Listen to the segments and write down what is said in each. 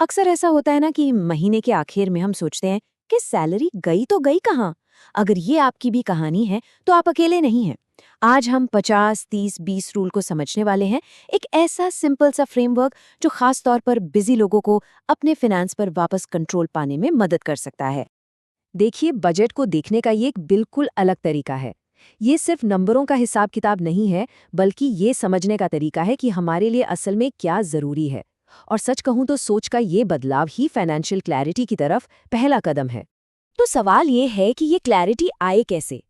अक्सर ऐसा होता है ना कि महीने के आखिर में हम सोचते हैं कि सैलरी गई तो गई कहाँ। अगर ये आपकी भी कहानी है तो आप अकेले नहीं हैं। आज हम 50-30-20 रूल को समझने वाले हैं। एक ऐसा सिंपल सा फ्रेमवर्क जो खास तौर पर बिजी लोगों को अपने फाइनेंस पर वापस कंट्रोल पाने में मदद कर सकता है। देखिए, बजट को देखने का ये एक बिल्कुल अलग तरीका है। ये सिर्फ नंबरों का हिसाब किताब नहीं है, बल्कि ये समझने का तरीका है कि हमारे लिए असल में क्या जरूरी है। और सच कहूं तो सोच का ये बदलाव ही फाइनेंशियल क्लैरिटी की तरफ पहला कदम है। तो सवाल ये है कि ये क्लैरिटी आए कैसे?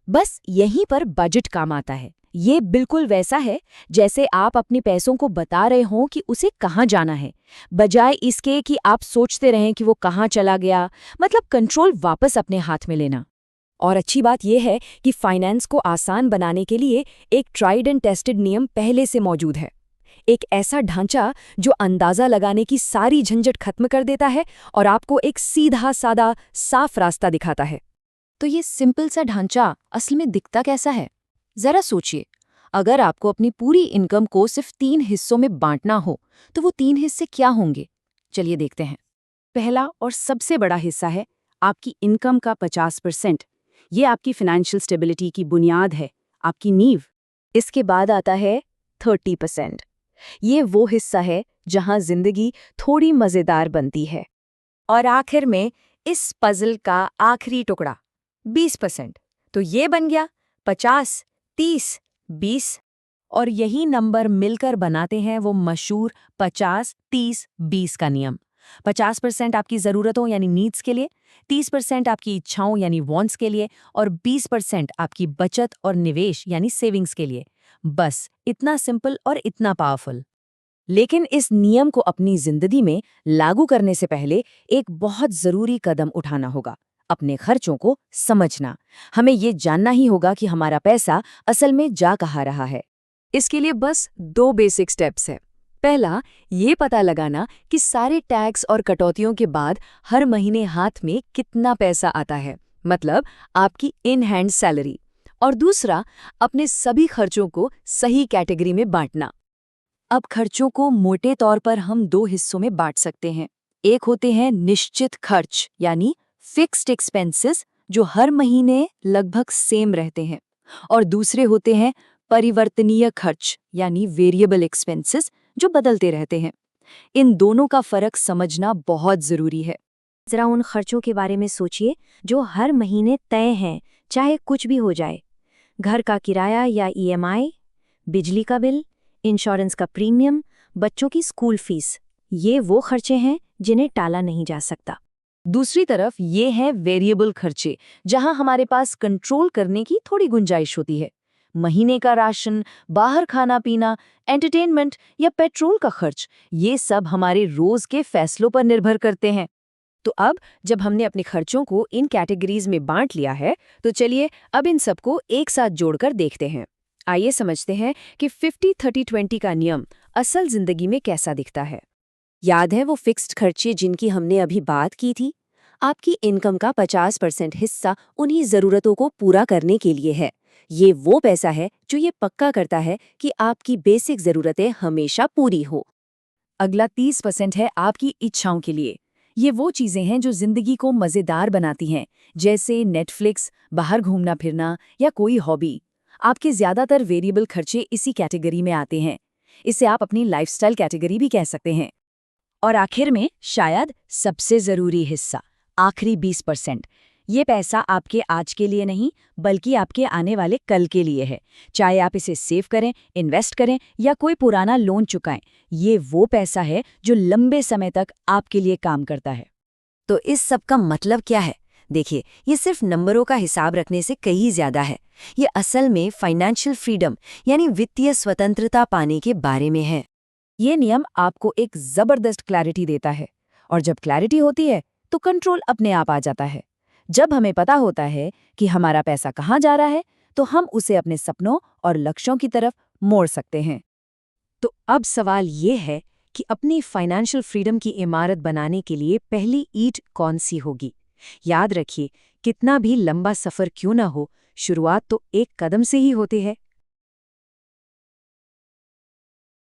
बस यहीं पर बजट काम आता है। ये बिल्कुल वैसा है जैसे आप अपने पैसों को बता रहे हों कि उसे कहाँ जाना है, बजाय इसके कि आप सोचते रहें कि वो कहाँ चला गया। मतलब कंट्रोल वापस अपने हाथ में लेना। और अच्छी बात यह है कि फाइनेंस को आसान बनाने के लिए एक ट्राइड एंड टेस्टेड नियम पहले से मौजूद है। एक ऐसा ढांचा जो अंदाजा लगाने की सारी झंझट खत्म कर देता है और आपको एक सीधा सादा साफ रास्ता दिखाता है। तो ये सिंपल सा ढांचा असल में दिखता कैसा है? जरा सोचिए, अगर आपको अपनी पूरी इनकम को सिर्फ 3 हिस्सों में बांटना हो तो वो 3 हिस्से क्या होंगे? चलिए देखते हैं। पहला और सबसे बड़ा हिस्सा है आपकी इनकम का 50%। ये आपकी फाइनेंशियल स्टेबिलिटी की बुनियाद है, आपकी नींव। इसके बाद आता है 30%। ये वो हिस्सा है जहां जिंदगी थोड़ी मजेदार बनती है। और आखिर में इस पजल का आखिरी टुकड़ा 20%। तो ये बन गया 50, 30, 20। और यही नंबर मिलकर बनाते हैं वो मशहूर 50-30-20 का नियम। 50% आपकी ज़रूरतों यानी नीड्स के लिए, 30% आपकी इच्छाओं यानी वॉन्ट्स के लिए और 20% आपकी बचत और निवेश यानी सेविंग्स के लिए। बस इतना सिंपल और इतना पावरफुल। लेकिन इस नियम को अपनी जिंदगी में लागू करने से पहले एक बहुत जरूरी कदम उठाना होगा, अपने खर्चों को समझना। हमें ये जानना ही होगा कि हमारा पैसा असल में जा कहाँ रहा है। इसके लिए बस 2 बेसिक स्टेप्स हैं। पहला, ये पता लगाना कि सारे टैक्स और कटौतियों के बाद हर महीने हाथ में कितना पैसा आता है, मतलब आपकी इन हैंड सैलरी। और दूसरा, अपने सभी खर्चों को सही कैटेगरी में बांटना। अब खर्चों को मोटे तौर पर हम 2 हिस्सों में बांट सकते हैं। एक होते हैं निश्चित खर्च यानी फिक्स्ड एक्सपेंसेस, जो हर महीने लगभग सेम रहते हैं, और दूसरे होते हैं परिवर्तनीय खर्च यानी वेरिएबल एक्सपेंसेस, जो बदलते रहते हैं। इन दोनों का फर्क समझना बहुत जरूरी है। जरा उन खर्चों के बारे में सोचिए जो हर महीने तय हैं, चाहे कुछ भी हो जाए। घर का किराया या ईएमआई, बिजली का बिल, इंश्योरेंस का प्रीमियम, बच्चों की स्कूल फीस। ये वो खर्चे हैं जिन्हें टाला नहीं जा सकता। दूसरी तरफ ये हैं वेरिएबल खर्चे, जहां हमारे पास कंट्रोल करने की थोड़ी गुंजाइश होती है। महीने का राशन, बाहर खाना पीना, एंटरटेनमेंट या पेट्रोल का खर्च, ये सब हमारे रोज के फैसलों पर निर्भर करते हैं। तो अब जब हमने अपने खर्चों को इन कैटेगरीज में बांट लिया है, तो चलिए अब इन सबको एक साथ जोड़कर देखते हैं। आइए समझते हैं कि 50-30-20 का नियम असल जिंदगी में कैसा दिखता है। याद है वो फिक्स्ड खर्चे जिनकी हमने अभी बात की थी? आपकी इनकम का 50% हिस्सा उन्हीं जरूरतों को पूरा करने के लिए है। ये वो पैसा है जो ये पक्का करता है कि आपकी बेसिक जरूरतें हमेशा पूरी हो। अगला 30% है आपकी इच्छाओं के लिए। ये वो चीजें हैं जो जिंदगी को मजेदार बनाती हैं, जैसे नेटफ्लिक्स, बाहर घूमना फिरना या कोई हॉबी। आपके ज्यादातर वेरिएबल खर्चे इसी कैटेगरी में आते हैं। इसे आप अपनी लाइफस्टाइल कैटेगरी भी कह सकते हैं। और आखिर में शायद सबसे जरूरी हिस्सा, आखिरी 20%। ये पैसा आपके आज के लिए नहीं, बल्कि आपके आने वाले कल के लिए है। चाहे आप इसे सेव करें, इन्वेस्ट करें या कोई पुराना लोन चुकाएं, ये वो पैसा है जो लंबे समय तक आपके लिए काम करता है। तो इस सब का मतलब क्या है? देखिए, ये सिर्फ नंबरों का हिसाब रखने से कहीं ज्यादा है। ये असल में फाइनेंशियल फ्रीडम यानी वित्तीय स्वतंत्रता पाने के बारे में है। ये नियम आपको एक जबरदस्त क्लैरिटी देता है, और जब क्लैरिटी होती है तो कंट्रोल अपने आप आ जाता है। जब हमें पता होता है कि हमारा पैसा कहाँ जा रहा है, तो हम उसे अपने सपनों और लक्ष्यों की तरफ मोड़ सकते हैं। तो अब सवाल ये है कि अपनी फाइनेंशियल फ्रीडम की इमारत बनाने के लिए पहली ईंट कौन सी होगी? याद रखिए, कितना भी लंबा सफर क्यों ना हो, शुरुआत तो एक कदम से ही होती है।